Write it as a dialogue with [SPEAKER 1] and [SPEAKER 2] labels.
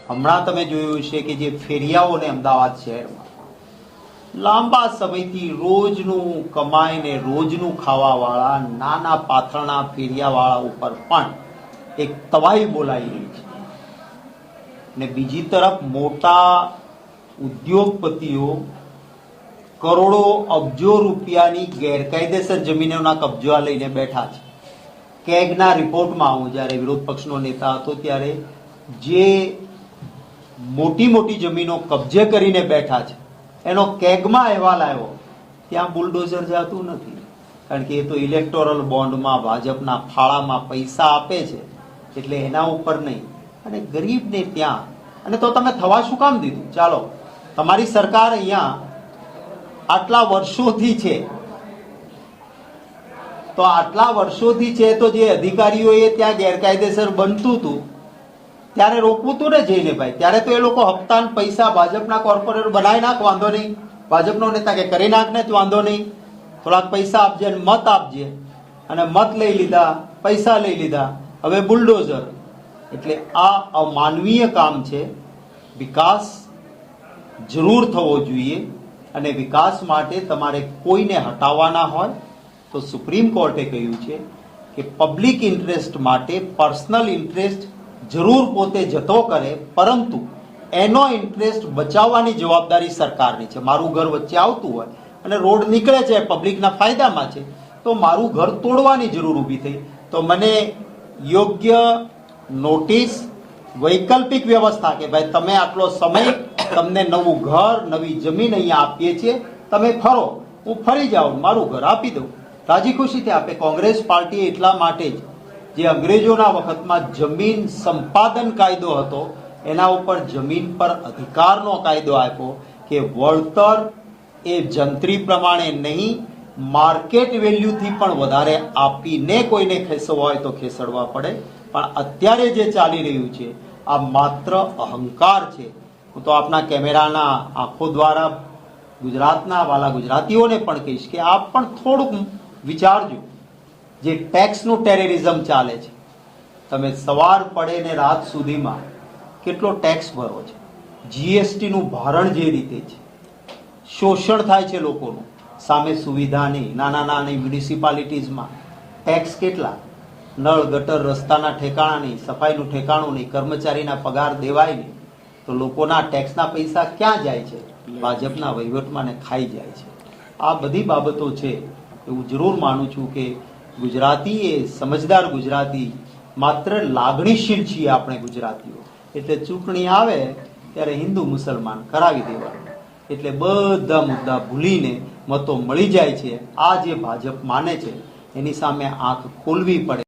[SPEAKER 1] હમણાં તમે જોયું છે કે જે ફેરિયાઓને અમદાવાદ શહેરમાં લાંબા સમયથી રોજનું કમાઈને રોજનું ખાવાવાળા નાના પાથરણા ફેરિયાવાળા ઉપર પણ એક તવાઈ બોલાઈ રહી છે ને બીજી તરફ મોટા ઉદ્યોગપતિઓ કરોડો અબજો રૂપિયાની ગેરકાયદેસર જમીનોના કબજા લઈને બેઠા છે. કેગના રિપોર્ટમાં હું જ્યારે વિરોધ પક્ષનો નેતા હતો ત્યારે જે મોટી મોટી જમીનો કબજે કરીને બેઠા છે એનો કેગમાં અહેવાલ આવ્યો, ત્યાં બુલડોઝર જતું નથી, કારણ કે એ તો ઇલેક્ટોરલ બોન્ડમાં ભાજપના ફાળામાં પૈસા આપે છે એટલે એના ઉપર નહીં. અને ગરીબને ત્યાં, અને તો તમે થવા શું કામ દીધું? ચાલો, તમારી સરકાર અહીંયા આટલા વર્ષોથી છે, તો આટલા વર્ષોથી છે તો જે અધિકારીઓએ ત્યાં ગેરકાયદેસર બનતું હતું ત્યારે રોકવું હતું ને જઈને ભાઈ. ત્યારે તો એ લોકો હપ્તા પૈસા ભાજપના કોર્પોરેટર બનાવી નાખ, વાંધો નહીં, ભાજપનો નેતા કે કરી નાખ ને વાંધો નહીં, થોડાક પૈસા આપજે અને મત આપજે, અને મત લઈ લીધા, પૈસા લઈ લીધા, હવે બુલડોઝર. એટલે આ અમાનવીય કામ છે. વિકાસ જરૂર થવો જોઈએ, અને વિકાસ માટે તમારે કોઈને હટાવવાના હોય તો સુપ્રીમ કોર્ટે કહ્યું છે કે પબ્લિક ઇન્ટરેસ્ટ માટે પર્સનલ ઇન્ટરેસ્ટ જરૂર પોતે જતો કરે, પરંતુ એનો ઇન્ટરેસ્ટ બચાવવાની જવાબદારી સરકારની છે. મારું ઘર વચ્ચે આવતું હોય અને રોડ નીકળે છે, પબ્લિકના ફાયદામાં છે, તો મારું ઘર તોડવાની જરૂર ઊભી થઈ તો મને યોગ્ય નોટિસ, વૈકલ્પિક વ્યવસ્થા કે ભાઈ તમે આટલો સમય, તમને નવું ઘર, નવી જમીન અહીંયા આપીએ છીએ, તમે ફરો, હું ફરી જાઉં, મારું ઘર આપી દઉં, રાજી ખુશીથી આપે. કોંગ્રેસ પાર્ટીએ એટલા માટે જ જે અંગ્રેજોના વખતમાં જમીન સંપાદન કાયદો હતો એના ઉપર જમીન પર અધિકારનો કાયદો આપ્યો કે વળતર એ જંત્રી પ્રમાણે નહીં, માર્કેટ વેલ્યુથી પણ વધારે આપીને કોઈને ખેસવા હોય તો ખેસડવા પડે. પણ અત્યારે જે ચાલી રહ્યું છે આ માત્ર અહંકાર છે. હું તો આપના કેમેરાના આંખો દ્વારા ગુજરાતના વાલા ગુજરાતીઓને પણ કહીશ કે આપ પણ થોડુંક વિચારજો. જે ટેક્સનું ટેરરિઝમ ચાલે છે, તમે સવાર પડે ને રાત સુધીમાં કેટલો ટેક્સ ભરો છે, જીએસટીનું ભારણ જે રીતે છે, શોષણ થાય છે લોકોનું, સામે સુવિધા નહીં. નાના નાની મ્યુનિસિપાલિટીઝમાં ટેક્સ કેટલા, નળ ગટર રસ્તાના ઠેકાણા નહીં, સફાઈનું ઠેકાણું નહીં, કર્મચારીના પગાર દેવાય નહીં, તો લોકોના ટેક્સના પૈસા ક્યાં જાય છે? ભાજપના વહીવટમાં ને ખાઈ જાય છે. આ બધી બાબતો છે. એવું જરૂર માનું છું કે ગુજરાતી એ સમજદાર ગુજરાતી, માત્ર લાગણીશીલ છીએ આપણે ગુજરાતીઓ. એટલે ચૂંટણી આવે ત્યારે હિન્દુ મુસલમાન કરાવી દેવાનું, એટલે બધા મુદ્દા ભૂલીને મતો મળી જાય છે. આ જે ભાજપ માને છે એની સામે આંખ ખોલવી પડે.